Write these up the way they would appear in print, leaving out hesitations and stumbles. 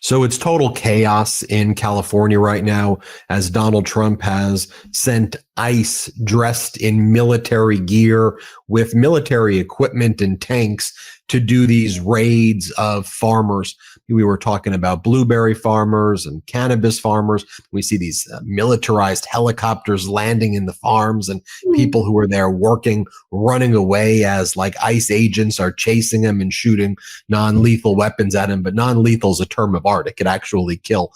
So it's total chaos in California right now as Donald Trump has sent ICE dressed in military gear with military equipment and tanks to do these raids of farmers. We were talking about blueberry farmers and cannabis farmers. We see these militarized helicopters landing in the farms and people who are there working, running away as like ICE agents are chasing them and shooting non-lethal weapons at them. But non-lethal is a term of art. It could actually kill.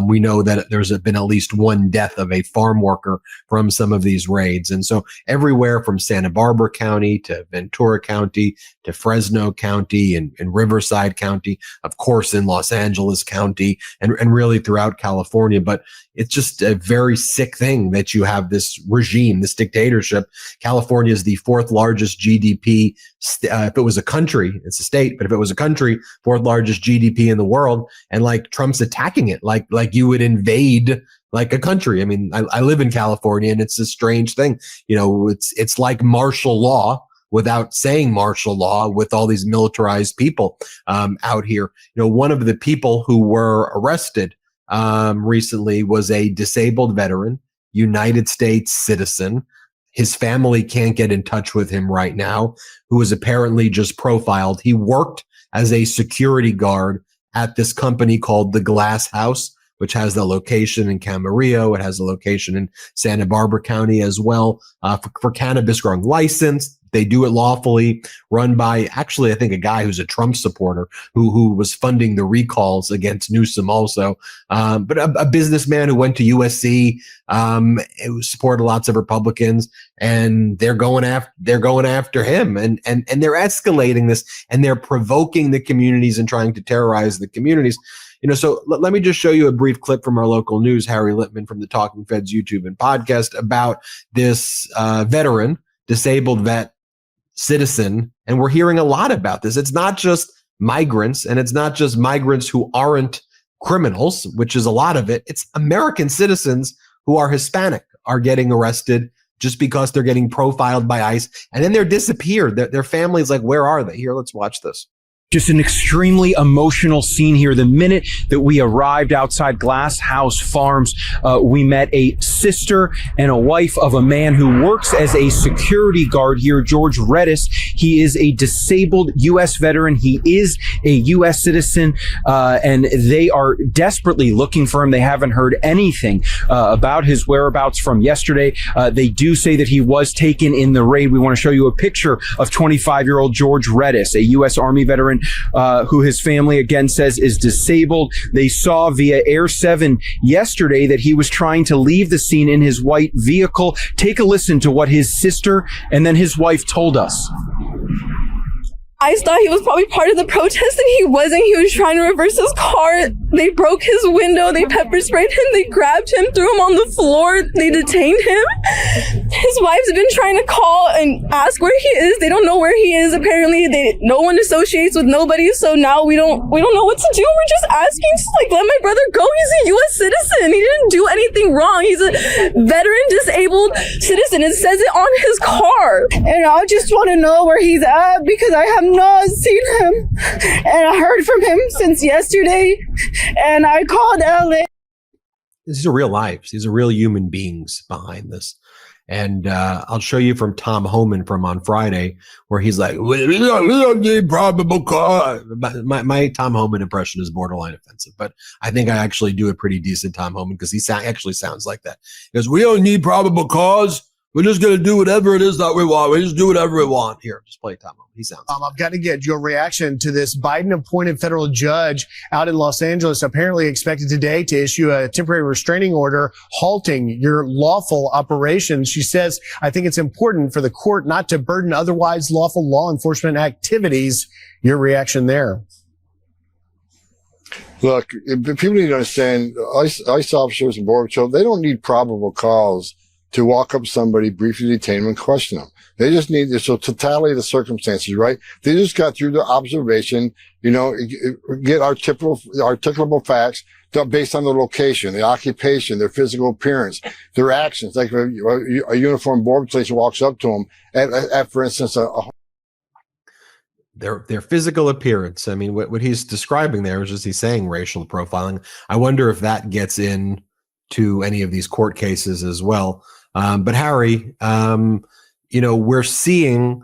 We know that there's been at least one death of a farm worker from some of these raids. And so everywhere from Santa Barbara County to Ventura County to Fresno County and Riverside County, of course, in Los Angeles County and really throughout California. But it's just a very sick thing that you have this regime, this dictatorship. California is the fourth largest GDP. If it was a country, it's a state, but if it was a country, fourth largest GDP in the world. And like Trump's attacking it like you would invade like a country. I mean, I live in California and it's a strange thing. You know, it's like martial law without saying martial law with all these militarized people out here. You know, one of the people who were arrested recently was a disabled veteran, United States citizen. His family can't get in touch with him right now, who was apparently just profiled. He worked as a security guard at this company called the Glass House, which has the location in Camarillo. It has a location in Santa Barbara County as well, for cannabis growing license. They do it lawfully, run by actually, I think, a guy who's a Trump supporter who was funding the recalls against Newsom also. But a businessman who went to USC, who supported lots of Republicans, and they're going after him and they're escalating this and they're provoking the communities and trying to terrorize the communities. You know, so let me just show you a brief clip from our local news, Harry Litman from the Talking Feds YouTube and podcast about this veteran, disabled vet, citizen. And we're hearing a lot about this. It's not just migrants, and it's not just migrants who aren't criminals, which is a lot of it. It's American citizens who are Hispanic are getting arrested just because they're getting profiled by ICE, and then they're disappeared. Their families like, where are they? Here, let's watch this. Just an extremely emotional scene here. The minute that we arrived outside Glass House Farms, we met a sister and a wife of a man who works as a security guard here, George Redis. He is a disabled U.S. veteran. He is a U.S. citizen, and they are desperately looking for him. They haven't heard anything about his whereabouts from yesterday. They do say that he was taken in the raid. We want to show you a picture of 25-year-old George Redis, a U.S. Army veteran who his family again says is disabled. They saw via Air 7 yesterday that he was trying to leave the scene in his white vehicle. Take a listen to what his sister and then his wife told us. I thought he was probably part of the protest, and he wasn't. He was trying to reverse his car. They broke his window. They pepper sprayed him. They grabbed him, threw him on the floor. They detained him. His wife's been trying to call and ask where he is. They don't know where he is. Apparently, no one associates with nobody. So now we don't know what to do. We're just asking to let my brother go. He's a U.S. citizen. He didn't do anything wrong. He's a veteran, disabled citizen. It says it on his car. And I just want to know where he's at because I have not seen him, and I heard from him since yesterday, and I called LA. These are real lives. These are real human beings behind this. And I'll show you from Tom Homan from on Friday, where he's like, we don't need probable cause. My Tom Homan impression is borderline offensive, but I think I actually do a pretty decent Tom Homan because he actually sounds like that. He goes, we don't need probable cause. We're just going to do whatever it is that we want. We just do whatever we want. Here, just play Tom. He sounds. I've got to get your reaction to this Biden-appointed federal judge out in Los Angeles, apparently expected today to issue a temporary restraining order halting your lawful operations. She says, I think it's important for the court not to burden otherwise lawful law enforcement activities. Your reaction there? Look, people need to understand, ICE officers and Border Patrol, they don't need probable cause to walk up to somebody, briefly detain them, and question them. They just need this totality of the circumstances, right? They just got through the observation, get articulable facts based on the location, the occupation, their physical appearance, their actions. Like a uniformed border police walks up to them at for instance, their physical appearance. I mean, what he's describing there is just he's saying racial profiling. I wonder if that gets in to any of these court cases as well. But Harry, we're seeing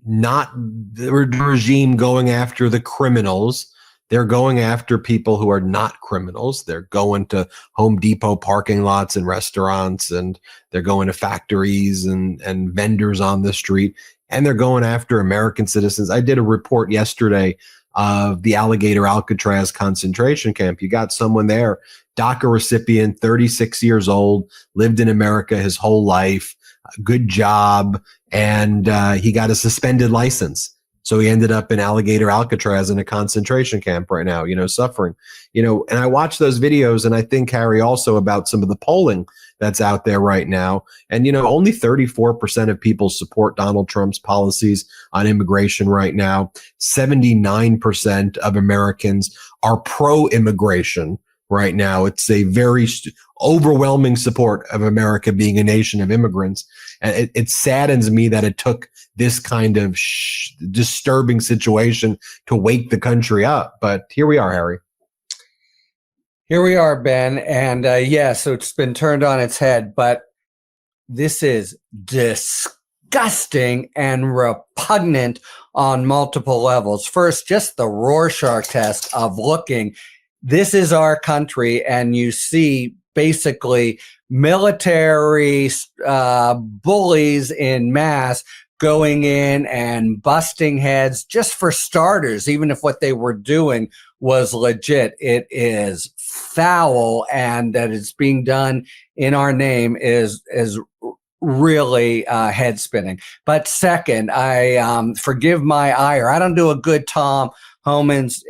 not the regime going after the criminals. They're going after people who are not criminals. They're going to Home Depot parking lots and restaurants, and they're going to factories and vendors on the street, and they're going after American citizens. I did a report yesterday of the Alligator Alcatraz concentration camp. You got someone there, DACA recipient, 36 years old, lived in America his whole life, good job, and he got a suspended license. So he ended up in Alligator Alcatraz in a concentration camp right now, suffering, and I watch those videos, and I think, Harry, also about some of the polling that's out there right now. And, only 34% of people support Donald Trump's policies on immigration right now. 79% of Americans are pro-immigration right now. It's a very overwhelming support of America being a nation of immigrants. And it saddens me that it took this kind of disturbing situation to wake the country up. But here we are, Harry. Here we are, Ben. And so it's been turned on its head, but this is disgusting and repugnant on multiple levels. First, just the Rorschach test of looking. This is our country, and you see basically military bullies in mass going in and busting heads just for starters, even if what they were doing was legit. It is foul, and that it's being done in our name is really head spinning. But second, I forgive my ire. I don't do a good Tom Homan's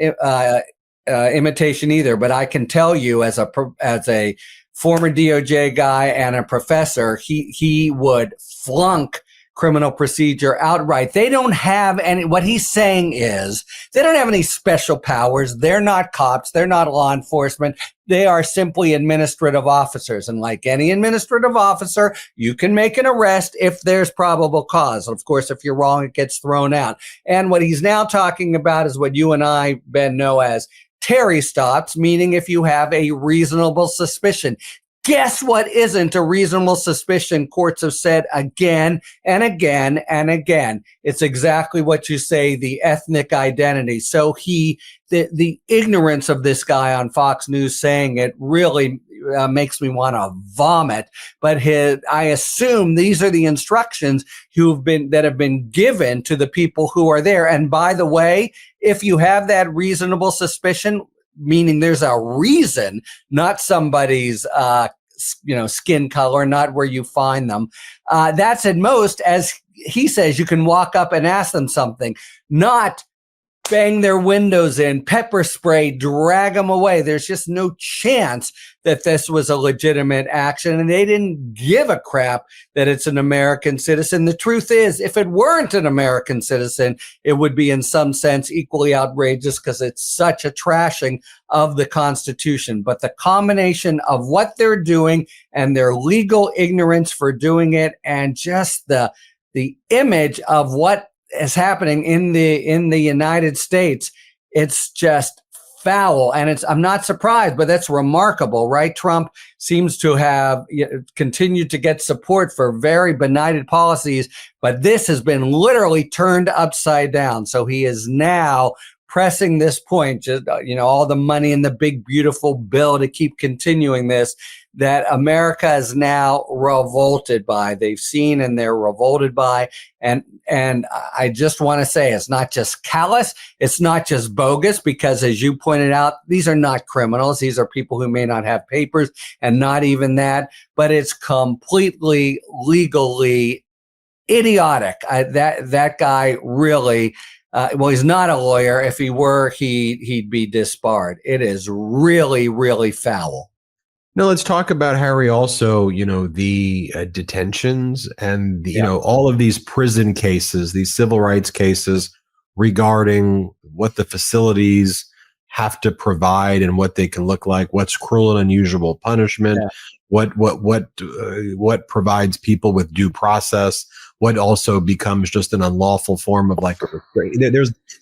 imitation either, but I can tell you as a former DOJ guy and a professor, he would flunk criminal procedure outright. They don't have any, what he's saying is they don't have any special powers. They're not cops. They're not law enforcement. They are simply administrative officers. And like any administrative officer, you can make an arrest if there's probable cause. Of course, if you're wrong, it gets thrown out. And what he's now talking about is what you and I, Ben, know as Terry stops, meaning if you have a reasonable suspicion. Guess what isn't a reasonable suspicion? Courts have said again and again and again. It's exactly what you say, the ethnic identity. So the ignorance of this guy on Fox News saying it really makes me want to vomit. But I assume these are the instructions that have been given to the people who are there. And by the way, if you have that reasonable suspicion, meaning there's a reason, not somebody's skin color, not where you find them. That's at most, as he says, you can walk up and ask them something, not bang their windows in, pepper spray, drag them away. There's just no chance that this was a legitimate action, and they didn't give a crap that it's an American citizen. The truth is, if it weren't an American citizen, it would be in some sense equally outrageous because it's such a trashing of the Constitution. But the combination of what they're doing and their legal ignorance for doing it, and just the image of what is happening in the United States, it's just foul. And I'm not surprised, but that's remarkable, right? Trump seems to have continued to get support for very benighted policies, but this has been literally turned upside down. So he is now pressing this point, just, all the money in the big, beautiful bill to keep continuing this, that America is now revolted by. They've seen and they're revolted by. And I just want to say, it's not just callous. It's not just bogus, because as you pointed out, these are not criminals. These are people who may not have papers, and not even that, but it's completely legally idiotic. That guy really, he's not a lawyer. If he were, he'd be disbarred. It is really, really foul. Now let's talk about, Harry, also, the detentions and all of these prison cases, these civil rights cases regarding what the facilities have to provide and what they can look like, what's cruel and unusual punishment, what provides people with due process, what also becomes just an unlawful form of like a restraint.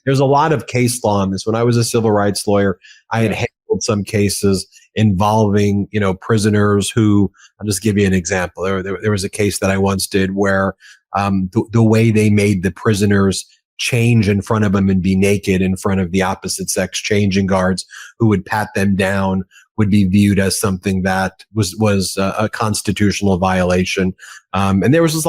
There's a lot of case law on this. When I was a civil rights lawyer, I had handled some cases involving, prisoners who, I'll just give you an example. There was a case that I once did where the way they made the prisoners change in front of them and be naked in front of the opposite sex changing guards who would pat them down would be viewed as something that was a constitutional violation. And there was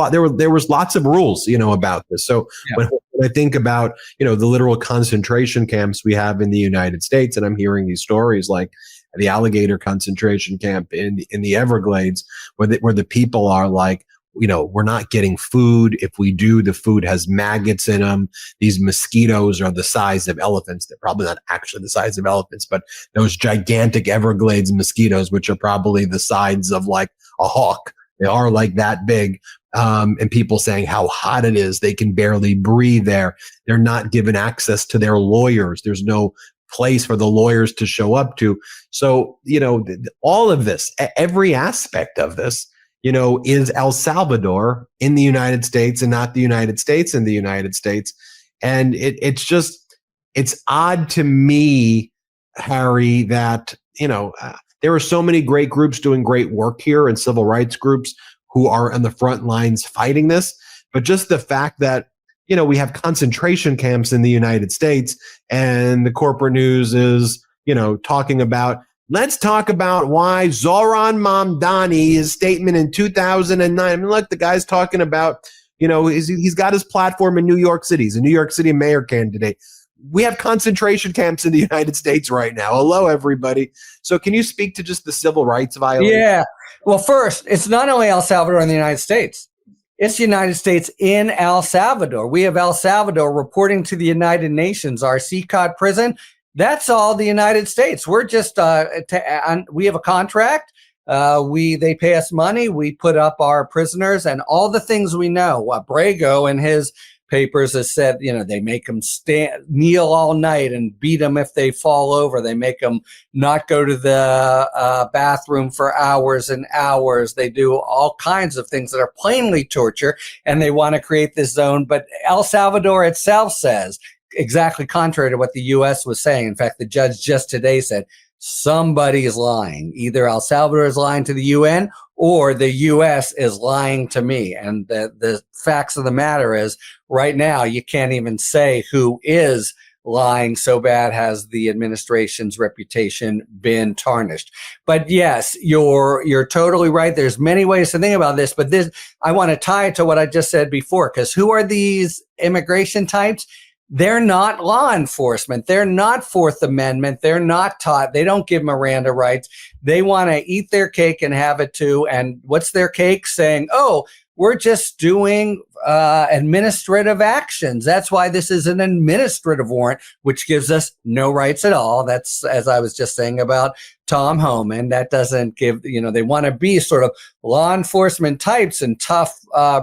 lots of rules, about this. So when I think about, the literal concentration camps we have in the United States, and I'm hearing these stories like the alligator concentration camp in the Everglades, where the people are like, we're not getting food. If we do, the food has maggots in them. These mosquitoes are the size of elephants. They're probably not actually the size of elephants, but those gigantic Everglades mosquitoes, which are probably the size of like a hawk, they are like that big. And people saying how hot it is. They can barely breathe there. They're not given access to their lawyers. There's no place for the lawyers to show up to. So, all of this, every aspect of this, is El Salvador in the United States and not the United States in the United States. And it's odd to me, Harry, that, there are so many great groups doing great work here and civil rights groups who are on the front lines fighting this. But just the fact that, we have concentration camps in the United States and the corporate news is, talking about, let's talk about why Zoran Mamdani, his statement in 2009. I mean, look, the guy's talking about, he's got his platform in New York City. He's a New York City mayor candidate. We have concentration camps in the United States right now. Hello, everybody. So can you speak to just the civil rights violation? Yeah. Well, first, it's not only El Salvador in the United States. It's the United States in El Salvador. We have El Salvador reporting to the United Nations, our CCOT prison. That's all the United States. We're just, we have a contract. They pay us money. We put up our prisoners and all the things we know. Brago in his papers has said, they make them kneel all night and beat them if they fall over. They make them not go to the bathroom for hours and hours. They do all kinds of things that are plainly torture, and they want to create this zone. But El Salvador itself says, exactly contrary to what the U.S. was saying. In fact, the judge just today said, somebody is lying. Either El Salvador is lying to the UN or the U.S. is lying to me. And the facts of the matter is, right now, you can't even say who is lying. So bad has the administration's reputation been tarnished. But yes, you're totally right. There's many ways to think about this, but I want to tie it to what I just said before, because who are these immigration types? They're not law enforcement. They're not Fourth Amendment. They're not taught. They don't give Miranda rights. They want to eat their cake and have it too. And what's their cake? Saying, oh, we're just doing administrative actions. That's why this is an administrative warrant, which gives us no rights at all. That's, as I was just saying about Tom Homan, that doesn't give, they want to be sort of law enforcement types and tough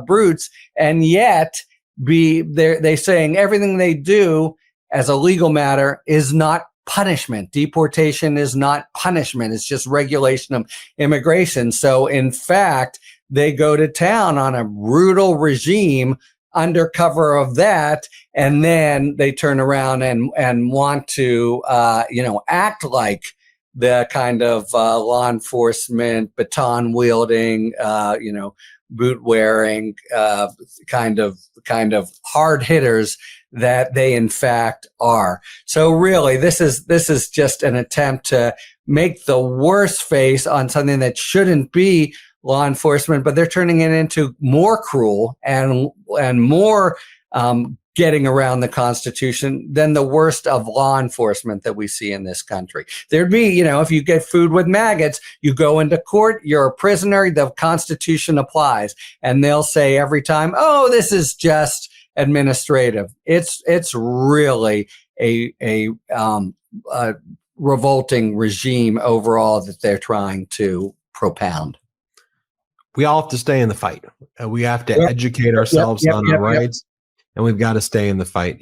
brutes. And yet, they're saying everything they do as a legal matter is not punishment. Deportation is not punishment. It's just regulation of immigration. So in fact, they go to town on a brutal regime under cover of that, and then they turn around and want to act like the kind of law enforcement, baton wielding, boot wearing, kind of hard hitters that they in fact are. So really, this is just an attempt to make the worst face on something that shouldn't be law enforcement, but they're turning it into more cruel and more getting around the Constitution than the worst of law enforcement that we see in this country. There'd be, if you get food with maggots, you go into court, you're a prisoner, the Constitution applies. And they'll say every time, oh, this is just administrative. It's really a revolting regime overall that they're trying to propound. We all have to stay in the fight. We have to educate ourselves on the rights. and we've got to stay in the fight.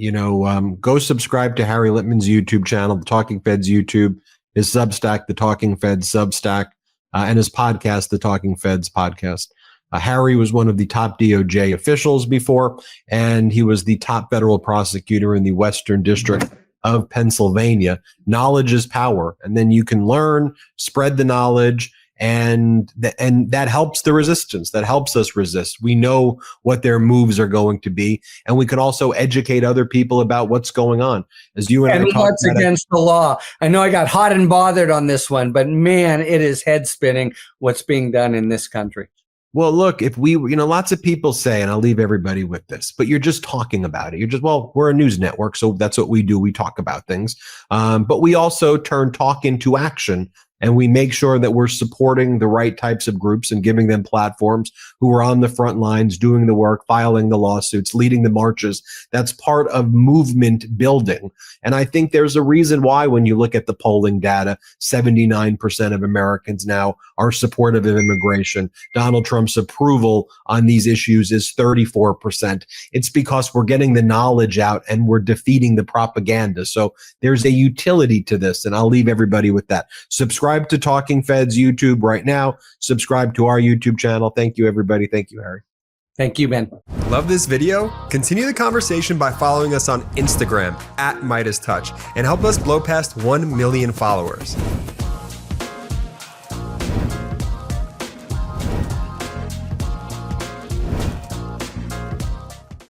Go subscribe to Harry Litman's YouTube channel, the Talking Feds YouTube, his Substack, the Talking Feds Substack, and his podcast, the Talking Feds Podcast. Harry was one of the top DOJ officials before, and he was the top federal prosecutor in the Western District of Pennsylvania. Knowledge is power, and then you can learn, spread the knowledge, and that helps the resistance. That helps us resist. We know what their moves are going to be, and we can also educate other people about what's going on. As you and I talked what's about against the law. I know I got hot and bothered on this one, but man, it is head spinning what's being done in this country. Well, look, if we, lots of people say, and I'll leave everybody with this, but you're just talking about it. We're a news network, so that's what we do. We talk about things. But we also turn talk into action, and we make sure that we're supporting the right types of groups and giving them platforms who are on the front lines, doing the work, filing the lawsuits, leading the marches. That's part of movement building. And I think there's a reason why, when you look at the polling data, 79% of Americans now are supportive of immigration. Donald Trump's approval on these issues is 34%. It's because we're getting the knowledge out and we're defeating the propaganda. So there's a utility to this, and I'll leave everybody with that. Subscribe to Talking Feds YouTube right now. Subscribe to our YouTube channel. Thank you, everybody. Thank you, Harry. Thank you, Ben. Love this video? Continue the conversation by following us on Instagram @MeidasTouch and help us blow past 1 million followers.